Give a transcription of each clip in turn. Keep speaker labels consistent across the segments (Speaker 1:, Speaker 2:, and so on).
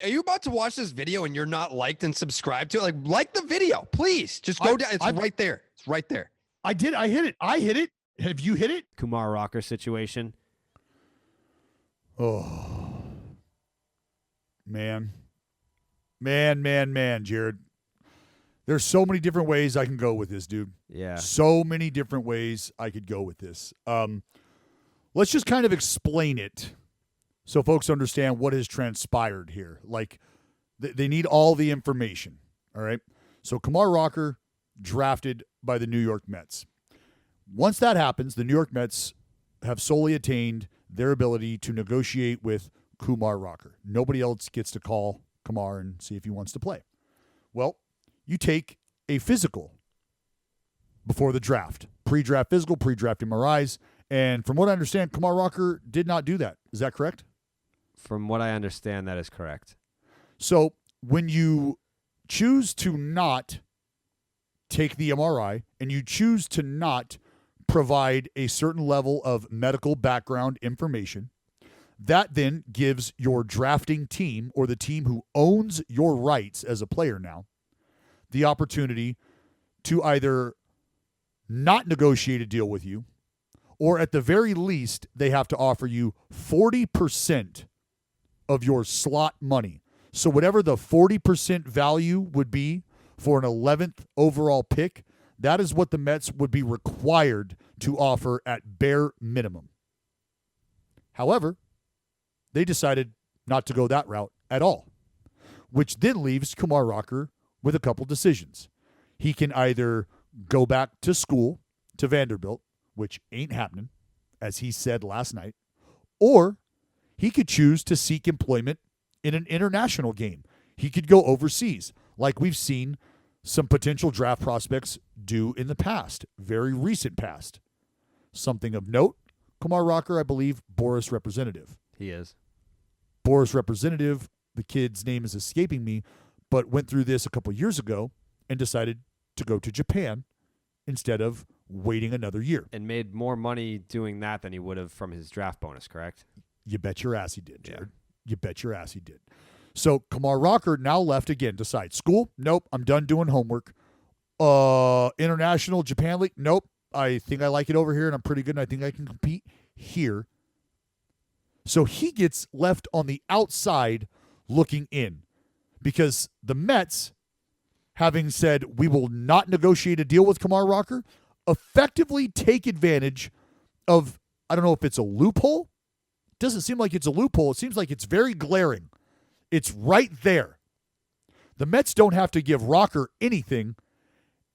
Speaker 1: Are you about to watch this video and you're not liked and subscribed to it? Like the video, please. Just go down. It's right there. It's right there.
Speaker 2: I did. I hit it. I hit it. Have you hit it?
Speaker 3: Kumar Rocker situation.
Speaker 2: Oh, man, Jared. There's so many different ways I can go with this, dude.
Speaker 3: Yeah.
Speaker 2: So many different ways I could go with this. Let's just kind of explain it so folks understand what has transpired here. Like, they need all the information, all right? So Kumar Rocker drafted by the New York Mets. Once that happens, the New York Mets have solely attained their ability to negotiate with Kumar Rocker. Nobody else gets to call Kumar and see if he wants to play. Well, you take a physical before the draft. Pre-draft physical, pre-draft MRIs. And from what I understand, Kumar Rocker did not do that. Is that correct?
Speaker 3: From what I understand, that is correct.
Speaker 2: So when you choose to not take the MRI and you choose to not provide a certain level of medical background information, that then gives your drafting team, or the team who owns your rights as a player now, the opportunity to either not negotiate a deal with you, or at the very least, they have to offer you 40% of your slot money. So whatever the 40% value would be for an 11th overall pick, that is what the Mets would be required to offer at bare minimum. However, they decided not to go that route at all, which then leaves Kumar Rocker with a couple decisions. He can either go back to school to Vanderbilt, which ain't happening, as he said last night, or he could choose to seek employment in an international game. He could go overseas, like we've seen some potential draft prospects do in the past, very recent past. Something of note, Kumar Rocker, I believe, Boris representative.
Speaker 3: He is.
Speaker 2: Boris representative, the kid's name is escaping me, but went through this a couple years ago and decided to go to Japan instead of waiting another year.
Speaker 3: And made more money doing that than he would have from his draft bonus, correct?
Speaker 2: You bet your ass he did, Jared.
Speaker 3: Yeah.
Speaker 2: You bet your ass he did. So Kumar Rocker now left again. Decides school? Nope. I'm done doing homework. International Japan League? Nope. I think I like it over here and I'm pretty good and I think I can compete here. So he gets left on the outside looking in because the Mets, having said we will not negotiate a deal with Kumar Rocker, effectively take advantage of, I don't know if it's a loophole. It doesn't seem like it's a loophole. It seems like it's very glaring. It's right there. The Mets don't have to give Rocker anything,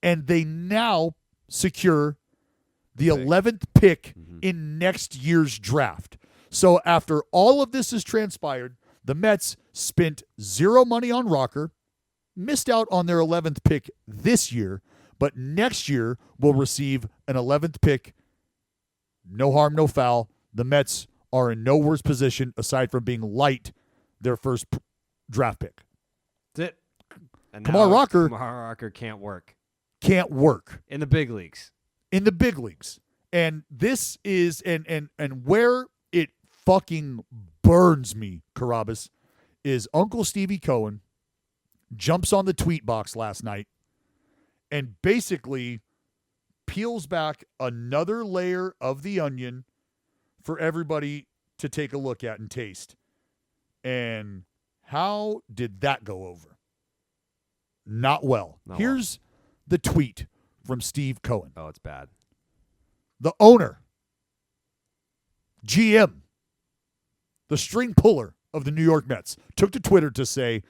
Speaker 2: and they now secure the 11th pick in next year's draft. So after all of this has transpired, the Mets spent zero money on Rocker, missed out on their 11th pick this year, but next year will receive an 11th pick. No harm, no foul. The Mets are in no worse position aside from being light their first draft pick.
Speaker 3: That's it. And
Speaker 2: Kumar Rocker
Speaker 3: can't work.
Speaker 2: Can't work.
Speaker 3: In the big leagues.
Speaker 2: In the big leagues. And this is and where it fucking burns me, Carrabis, is Uncle Stevie Cohen jumps on the tweet box last night and basically peels back another layer of the onion for everybody to take a look at and taste. And how did that go over? Not well. Here's the tweet from Steve Cohen.
Speaker 3: Oh, it's bad.
Speaker 2: The owner, GM, the string puller of the New York Mets, took to Twitter to say,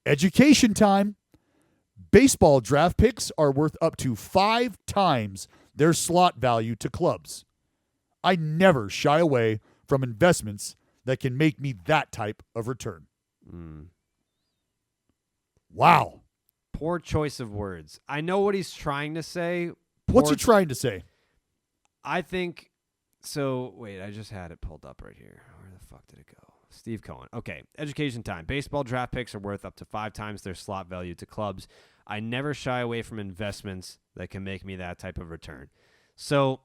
Speaker 2: education time. Baseball draft picks are worth up to 5 times their slot value to clubs. I never shy away from investments that can make me that type of return. Wow.
Speaker 3: Poor choice of words. I know what he's trying to say.
Speaker 2: What's he trying to say?
Speaker 3: I think, so, wait, I just had it pulled up right here. Where the fuck did it go? Steve Cohen. Okay, education time. Baseball draft picks are worth up to 5 times their slot value to clubs. I never shy away from investments that can make me that type of return. So,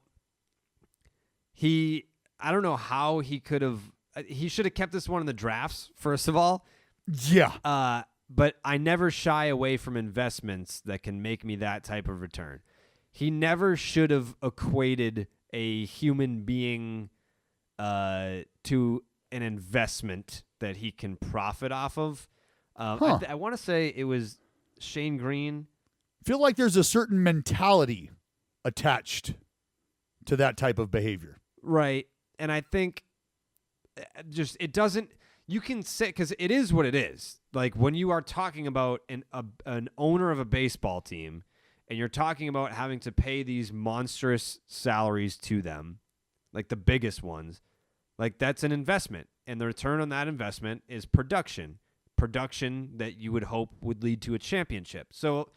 Speaker 3: I don't know how he could have, he should have kept this one in the drafts, first of all.
Speaker 2: Yeah.
Speaker 3: But I never shy away from investments that can make me that type of return. He never should have equated a human being to an investment that he can profit off of. I want to say it was Shane Green.
Speaker 2: Feel like there's a certain mentality attached to that type of behavior.
Speaker 3: Right. And I think just it doesn't – you can say – because it is what it is. Like when you are talking about an owner of a baseball team and you're talking about having to pay these monstrous salaries to them, like the biggest ones, like that's an investment. And the return on that investment is production that you would hope would lead to a championship. So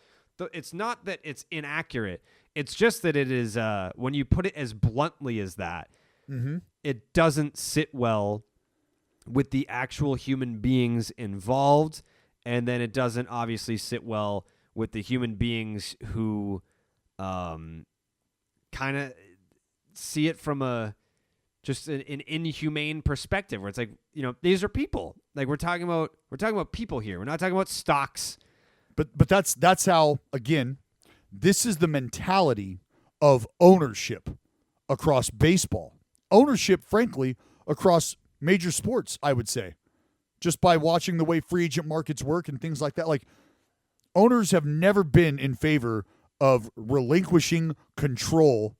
Speaker 3: it's not that it's inaccurate. It's just that it is when you put it as bluntly as that, it doesn't sit well with the actual human beings involved, and then it doesn't obviously sit well with the human beings who kind of see it from an inhumane perspective, where it's like, you know, these are people. Like we're talking about people here. We're not talking about stocks.
Speaker 2: But that's how, again, this is the mentality of ownership across baseball. Ownership, frankly, across major sports, I would say. Just by watching the way free agent markets work and things like that. Like, owners have never been in favor of relinquishing control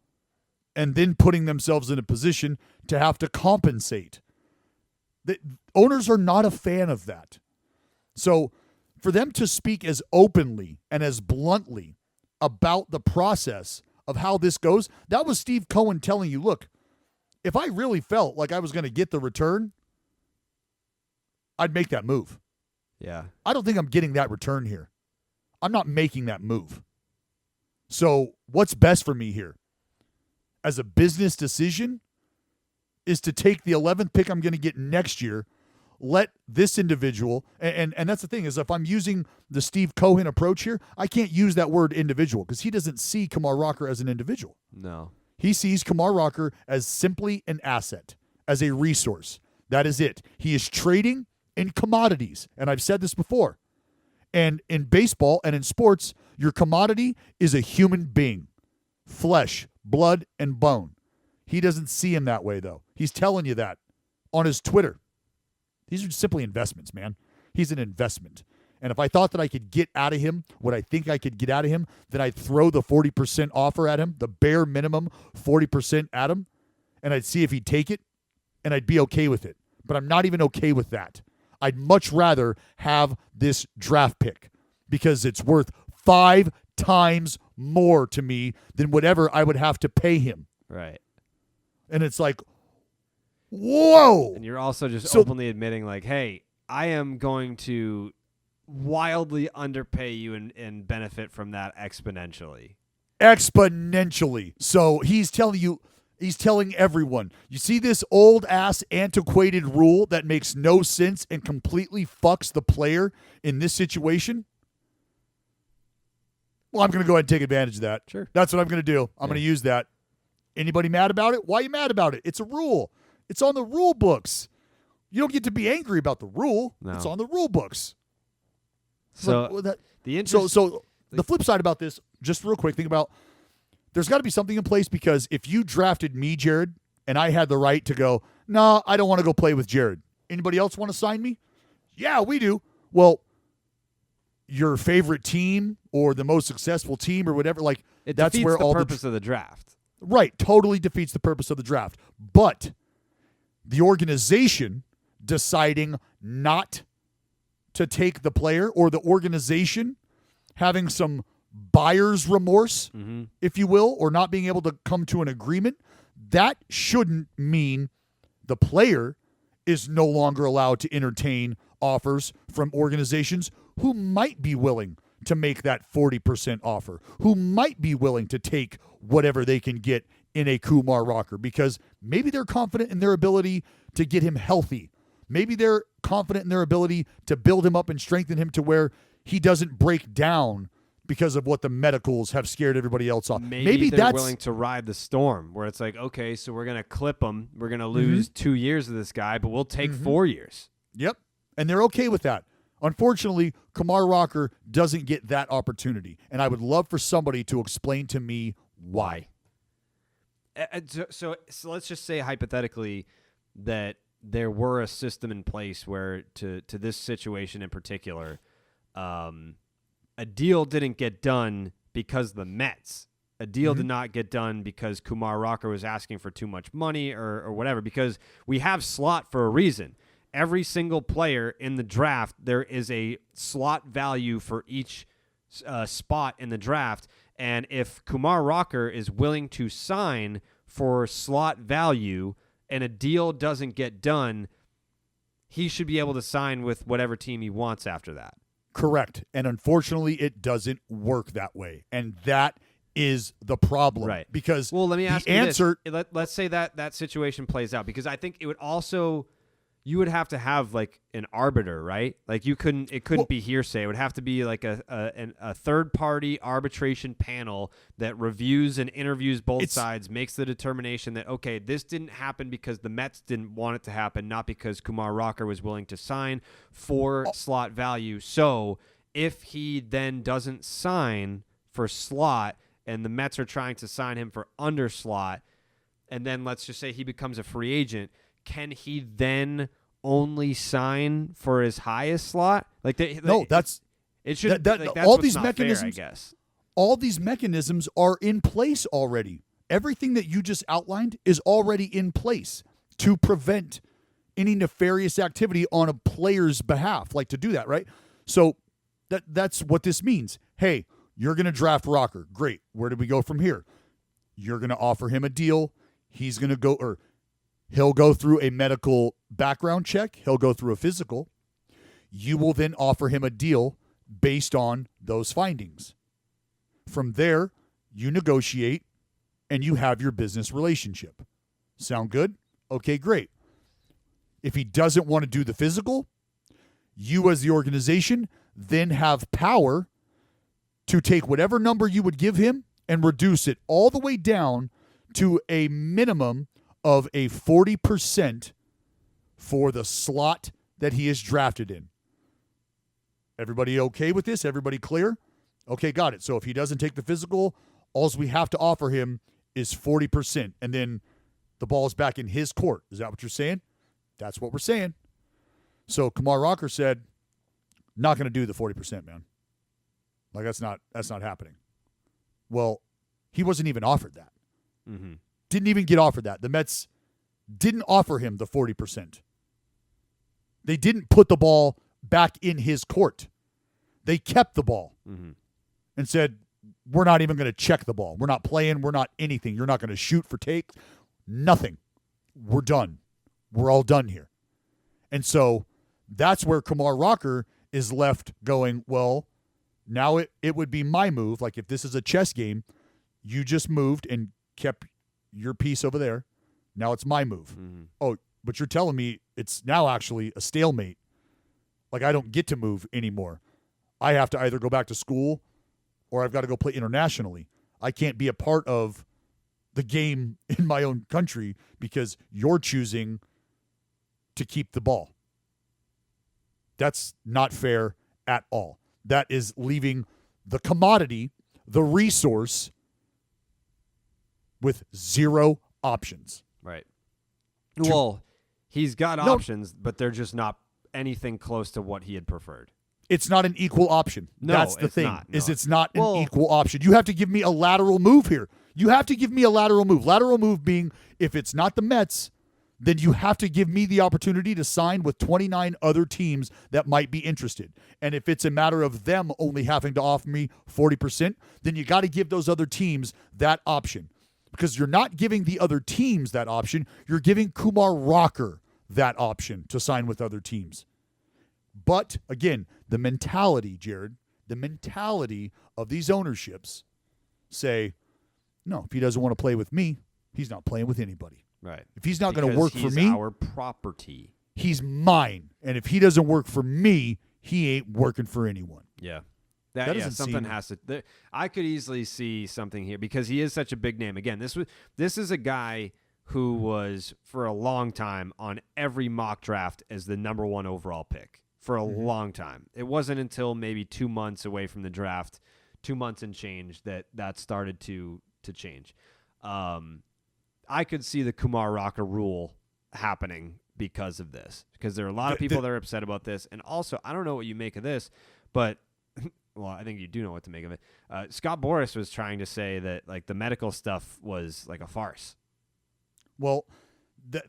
Speaker 2: and then putting themselves in a position to have to compensate. The owners are not a fan of that. So for them to speak as openly and as bluntly about the process of how this goes, that was Steve Cohen telling you, look, if I really felt like I was going to get the return, I'd make that move.
Speaker 3: Yeah.
Speaker 2: I don't think I'm getting that return here. I'm not making that move. So what's best for me here as a business decision is to take the 11th pick I'm going to get next year, let this individual, and that's the thing, is if I'm using the Steve Cohen approach here, I can't use that word individual because he doesn't see Kumar Rocker as an individual.
Speaker 3: No.
Speaker 2: He sees Kumar Rocker as simply an asset, as a resource. That is it. He is trading in commodities, and I've said this before. And in baseball and in sports, your commodity is a human being, flesh, blood, and bone. He doesn't see him that way, though. He's telling you that on his Twitter. These are simply investments, man. He's an investment. And if I thought that I could get out of him what I think I could get out of him, then I'd throw the 40% offer at him, the bare minimum 40% at him, and I'd see if he'd take it, and I'd be okay with it. But I'm not even okay with that. I'd much rather have this draft pick because it's worth 5 times more to me than whatever I would have to pay him.
Speaker 3: Right.
Speaker 2: And it's like, whoa.
Speaker 3: And you're also just openly admitting, like, hey, I am going to wildly underpay you and benefit from that exponentially.
Speaker 2: Exponentially. So he's telling everyone, you see this old ass antiquated rule that makes no sense and completely fucks the player in this situation? Well, I'm going to go ahead and take advantage of that.
Speaker 3: Sure.
Speaker 2: That's what I'm going to do. I'm going to use that. Anybody mad about it? Why are you mad about it? It's a rule. It's on the rule books. You don't get to be angry about the rule.
Speaker 3: No.
Speaker 2: It's on the rule books.
Speaker 3: So
Speaker 2: The flip side about this, just real quick, think about, there's got to be something in place, because if you drafted me, Jared, and I had the right to go, no, I don't want to go play with Jared. Anybody else want to sign me? Yeah, we do. Well, your favorite team or the most successful team or whatever, like
Speaker 3: it
Speaker 2: that's
Speaker 3: defeats
Speaker 2: where
Speaker 3: the
Speaker 2: all
Speaker 3: purpose of the draft.
Speaker 2: Right, totally defeats the purpose of the draft. But the organization deciding not to take the player, or the organization having some buyer's remorse, if you will, or not being able to come to an agreement, that shouldn't mean the player is no longer allowed to entertain offers from organizations who might be willing to make that 40% offer, who might be willing to take whatever they can get in a Kumar Rocker, because maybe they're confident in their ability to get him healthy. Maybe they're confident in their ability to build him up and strengthen him to where he doesn't break down because of what the medicals have scared everybody else off.
Speaker 3: Maybe they're willing to ride the storm, where it's like, okay, so we're going to clip him. We're going to lose 2 years of this guy, but we'll take 4 years.
Speaker 2: Yep. And they're okay with that. Unfortunately, Kumar Rocker doesn't get that opportunity, and I would love for somebody to explain to me why.
Speaker 3: So let's just say hypothetically that there were a system in place where to this situation in particular, a deal didn't get done because the Mets. A deal did not get done because Kumar Rocker was asking for too much money or whatever, because we have slot for a reason. Every single player in the draft, there is a slot value for each spot in the draft. And if Kumar Rocker is willing to sign for slot value and a deal doesn't get done, he should be able to sign with whatever team he wants after that.
Speaker 2: Correct. And unfortunately, it doesn't work that way. And that is the problem.
Speaker 3: Right.
Speaker 2: Because
Speaker 3: let me ask
Speaker 2: the
Speaker 3: you
Speaker 2: answer.
Speaker 3: This. Let's say that situation plays out, because I think it would also, you would have to have like an arbiter, right? Like it couldn't be hearsay. It would have to be like a third party arbitration panel that reviews and interviews both sides, makes the determination that, okay, this didn't happen because the Mets didn't want it to happen, not because Kumar Rocker was willing to sign for slot value. So if he then doesn't sign for slot and the Mets are trying to sign him for under slot, and then let's just say he becomes a free agent, can he then only sign for his highest slot? Like
Speaker 2: that's
Speaker 3: it should. That's
Speaker 2: all
Speaker 3: what's
Speaker 2: these
Speaker 3: not
Speaker 2: mechanisms.
Speaker 3: fair, I guess.
Speaker 2: All these mechanisms are in place already. Everything that you just outlined is already in place to prevent any nefarious activity on a player's behalf. Like to do that, right? So that's what this means. Hey, you're going to draft Rocker. Great. Where do we go from here? You're going to offer him a deal. He's going to go, or he'll go through a medical background check. He'll go through a physical. You will then offer him a deal based on those findings. From there, you negotiate and you have your business relationship. Sound good? Okay, great. If he doesn't want to do the physical, you as the organization then have power to take whatever number you would give him and reduce it all the way down to a minimum of a 40% for the slot that he is drafted in. Everybody okay with this? Everybody clear? Okay, got it. So if he doesn't take the physical, all we have to offer him is 40%, and then the ball is back in his court. Is that what you're saying? That's what we're saying. So Kumar Rocker said, not going to do the 40%, man. Like that's not happening. Well, he wasn't even offered that.
Speaker 3: Mm-hmm.
Speaker 2: Didn't even get offered that. The Mets didn't offer him the 40%. They didn't put the ball back in his court. They kept the ball and said, we're not even going to check the ball. We're not playing. We're not anything. You're not going to shoot for take. Nothing. We're done. We're all done here. And so that's where Kumar Rocker is left going, well, now it would be my move. Like if this is a chess game, you just moved and kept your piece over there. Now it's my move.
Speaker 3: Mm-hmm.
Speaker 2: Oh, but you're telling me it's now actually a stalemate. Like I don't get to move anymore. I have to either go back to school or I've got to go play internationally. I can't be a part of the game in my own country because you're choosing to keep the ball. That's not fair at all. That is leaving the commodity, the resource, with zero options.
Speaker 3: Right. Well, he's got options, but they're just not anything close to what he had preferred.
Speaker 2: It's not an equal option.
Speaker 3: No,
Speaker 2: that's the thing.
Speaker 3: Not, no.
Speaker 2: It's not an equal option. You have to give me a lateral move here. You have to give me a lateral move. Lateral move being, if it's not the Mets, then you have to give me the opportunity to sign with 29 other teams that might be interested. And if it's a matter of them only having to offer me 40%, then you got to give those other teams that option. Because you're not giving the other teams that option. You're giving Kumar Rocker that option to sign with other teams. But, again, the mentality, Jared, the mentality of these ownerships say, no, if he doesn't want to play with me, he's not playing with anybody.
Speaker 3: Right.
Speaker 2: If he's not going to work for me,
Speaker 3: he's our property.
Speaker 2: He's mine. And if he doesn't work for me, he ain't working for anyone.
Speaker 3: Yeah.
Speaker 2: That doesn't
Speaker 3: something
Speaker 2: seem...
Speaker 3: has to. I could easily see something here because he is such a big name. Again, this is a guy who was for a long time on every mock draft as the number 1 overall pick for a long time. It wasn't until maybe 2 months away from the draft, 2 months and change, that started to change. I could see the Kumar Rocker rule happening because of this, because there are a lot of people that are upset about this. And also, I don't know what you make of this, but well, I think you do know what to make of it. Scott Boras was trying to say that like the medical stuff was like a farce.
Speaker 2: Well,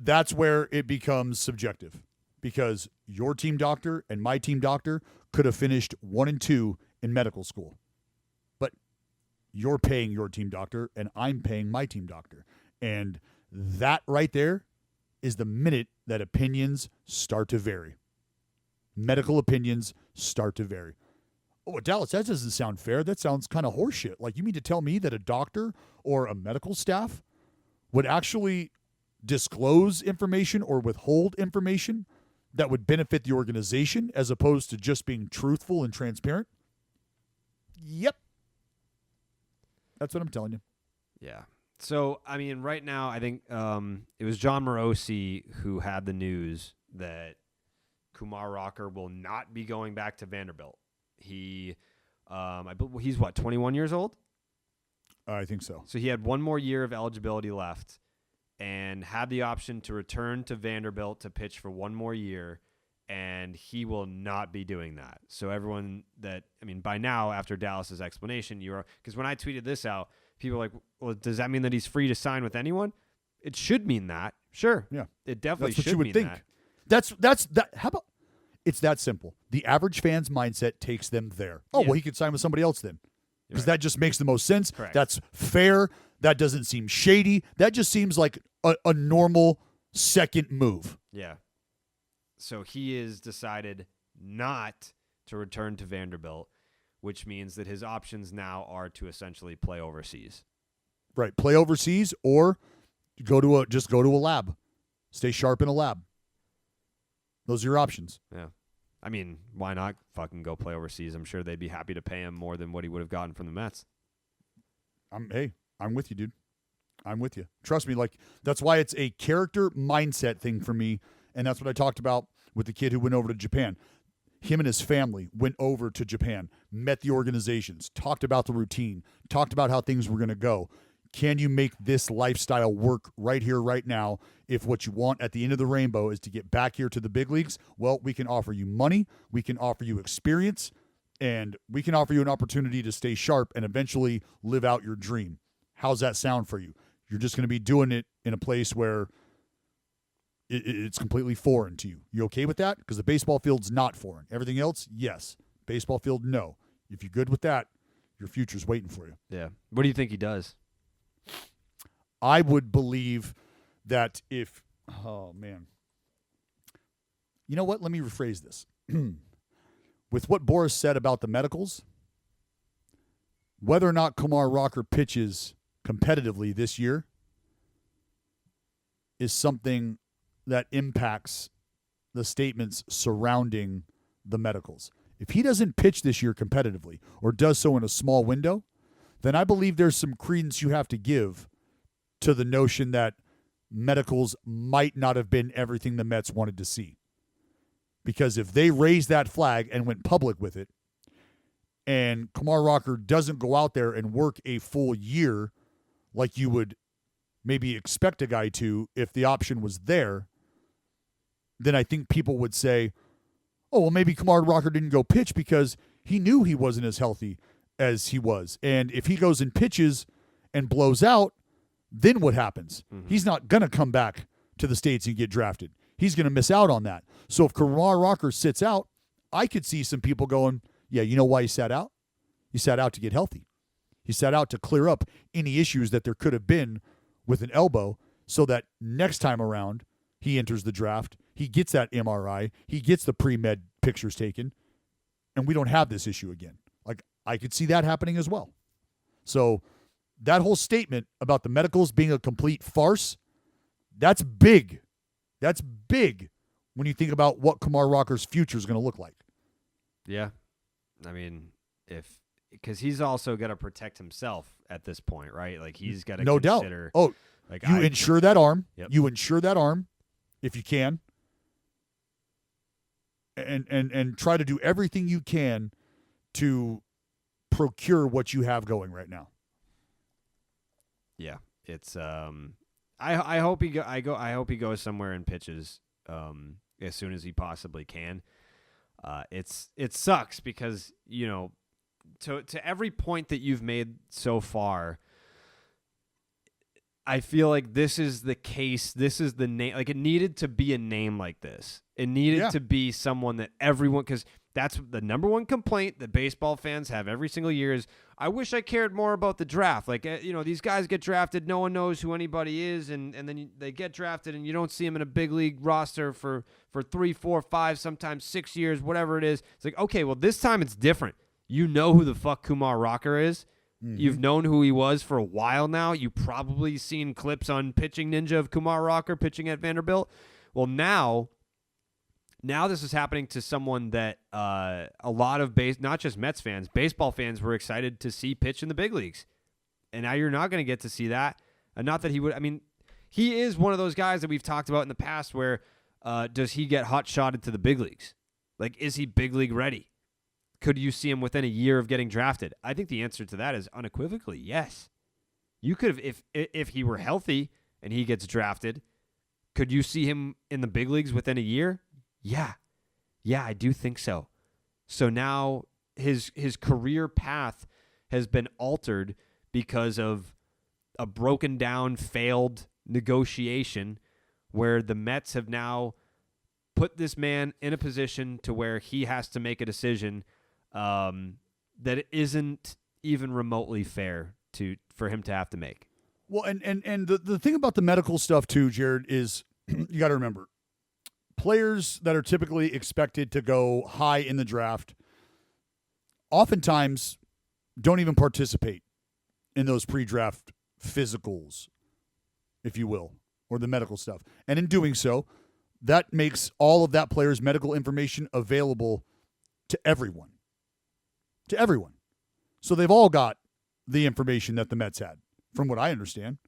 Speaker 2: that's where it becomes subjective, because your team doctor and my team doctor could have finished 1 and 2 in medical school, but you're paying your team doctor and I'm paying my team doctor. And that right there is the minute that opinions start to vary. Medical opinions start to vary. Oh, Dallas, that doesn't sound fair. That sounds kind of horseshit. Like, you mean to tell me that a doctor or a medical staff would actually disclose information or withhold information that would benefit the organization as opposed to just being truthful and transparent? Yep. That's what I'm telling you.
Speaker 3: Yeah. So, I mean, right now, I think it was John Morosi who had the news that Kumar Rocker will not be going back to Vanderbilt. He's what, 21 years old?
Speaker 2: I think so.
Speaker 3: So he had 1 more year of eligibility left and had the option to return to Vanderbilt to pitch for 1 more year, and he will not be doing that. So everyone by now, after Dallas's explanation, because when I tweeted this out, people were like, well, does that mean that he's free to sign with anyone? It should mean that. Sure.
Speaker 2: Yeah.
Speaker 3: It definitely
Speaker 2: That's what
Speaker 3: should
Speaker 2: you would
Speaker 3: mean
Speaker 2: think.
Speaker 3: that.
Speaker 2: That's that. How about, it's that simple. The average fan's mindset takes them there. Oh,
Speaker 3: Yeah.
Speaker 2: well, he could sign with somebody else then, because that just makes the most sense.
Speaker 3: Correct.
Speaker 2: That's fair. That doesn't seem shady. That just seems like a normal second move.
Speaker 3: Yeah. So he has decided not to return to Vanderbilt, which means that his options now are to essentially play overseas.
Speaker 2: Right. Play overseas or go to a lab. Stay sharp in a lab. Those are your options.
Speaker 3: Yeah. I mean, why not fucking go play overseas? I'm sure they'd be happy to pay him more than what he would have gotten from the Mets.
Speaker 2: I'm with you, dude. I'm with you. Trust me, like, that's why it's a character mindset thing for me, and that's what I talked about with the kid who went over to Japan. Him and his family went over to Japan, met the organizations, talked about the routine, talked about how things were going to go. Can you make this lifestyle work right here, right now? If what you want at the end of the rainbow is to get back here to the big leagues, well, we can offer you money, we can offer you experience, and we can offer you an opportunity to stay sharp and eventually live out your dream. How's that sound for you? You're just going to be doing it in a place where it's completely foreign to you. You okay with that? Because the baseball field's not foreign. Everything else, yes. Baseball field, no. If you're good with that, your future's waiting for you.
Speaker 3: Yeah. What do you think he does?
Speaker 2: I would believe that oh, man. You know what? Let me rephrase this. With what Boras said about the medicals, whether or not Kumar Rocker pitches competitively this year is something that impacts the statements surrounding the medicals. If he doesn't pitch this year competitively or does so in a small window, then I believe there's some credence you have to give to the notion that medicals might not have been everything the Mets wanted to see. Because if they raised that flag and went public with it, and Kumar Rocker doesn't go out there and work a full year like you would maybe expect a guy to if the option was there, then I think people would say, oh, well, maybe Kumar Rocker didn't go pitch because he knew he wasn't as healthy as he was. And if he goes and pitches and blows out, then what happens? Mm-hmm. He's not going to come back to the States and get drafted. He's going to miss out on that. So if Kumar Rocker sits out, I could see some people going, yeah, you know why he sat out? He sat out to get healthy. He sat out to clear up any issues that there could have been with an elbow so that next time around he enters the draft, he gets that MRI, he gets the pre-med pictures taken, and we don't have this issue again. Like, I could see that happening as well. So that whole statement about the medicals being a complete farce, that's big. That's big when you think about what Kumar Rocker's future is going to look like.
Speaker 3: Yeah. I mean, because he's also got to protect himself at this point, right? Like, he's got to consider.
Speaker 2: Doubt. Oh,
Speaker 3: like,
Speaker 2: you insure that arm.
Speaker 3: Yep.
Speaker 2: You insure that arm if you can. and try to do everything you can to procure what you have going right now.
Speaker 3: Yeah, it's I hope I hope he goes somewhere and pitches as soon as he possibly can. It sucks because, you know, to every point that you've made so far, I feel like this is the case. This is the name. Like, it needed to be a name like this. It needed to be someone that everyone, because that's the number one complaint that baseball fans have every single year is, I wish I cared more about the draft. Like, you know, these guys get drafted, no one knows who anybody is, and then they get drafted, and you don't see them in a big league roster for 3, 4, 5, sometimes 6 years, whatever it is. It's like, okay, well, this time it's different. You know who the fuck Kumar Rocker is. Mm-hmm. You've known who he was for a while now. You've probably seen clips on Pitching Ninja of Kumar Rocker pitching at Vanderbilt. Well, now this is happening to someone that a lot of not just Mets fans, baseball fans were excited to see pitch in the big leagues. And now you're not going to get to see that. And not that he would, I mean, he is one of those guys that we've talked about in the past where does he get hot-shotted to the big leagues? Like, is he big league ready? Could you see him within a year of getting drafted? I think the answer to that is unequivocally yes. You could have, if he were healthy and he gets drafted, could you see him in the big leagues within a year? Yeah, I do think so. So now his career path has been altered because of a broken down, failed negotiation where the Mets have now put this man in a position to where he has to make a decision that isn't even remotely fair for him to have to make.
Speaker 2: Well, and the thing about the medical stuff too, Jared, is you got to remember, players that are typically expected to go high in the draft oftentimes don't even participate in those pre-draft physicals, if you will, or the medical stuff. And in doing so, that makes all of that player's medical information available to everyone. To everyone. So they've all got the information that the Mets had, from what I understand.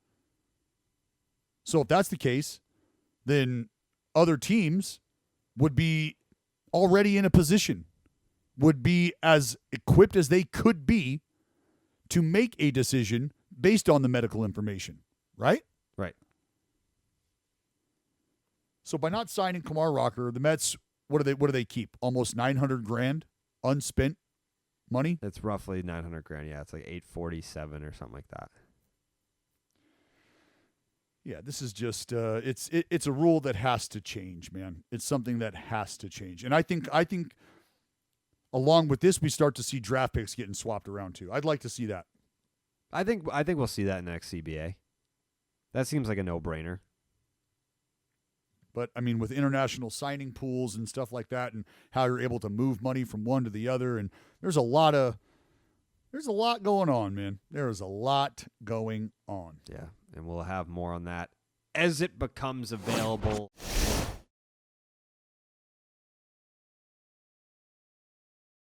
Speaker 2: So if that's the case, then other teams would be already in a position, would be as equipped as they could be to make a decision based on the medical information, right?
Speaker 3: Right.
Speaker 2: So by not signing Kumar Rocker, the Mets, what do they keep? Almost $900,000 unspent money?
Speaker 3: It's roughly $900,000. Yeah, it's like $847 or something like that.
Speaker 2: Yeah, this is just it's a rule that has to change, man. It's something that has to change. And I think along with this we start to see draft picks getting swapped around too. I'd like to see that.
Speaker 3: I think we'll see that next CBA. That seems like a no-brainer.
Speaker 2: But I mean, with international signing pools and stuff like that, and how you're able to move money from one to the other, and there's a lot going on, man. There is a lot going on.
Speaker 3: Yeah, and we'll have more on that as it becomes available.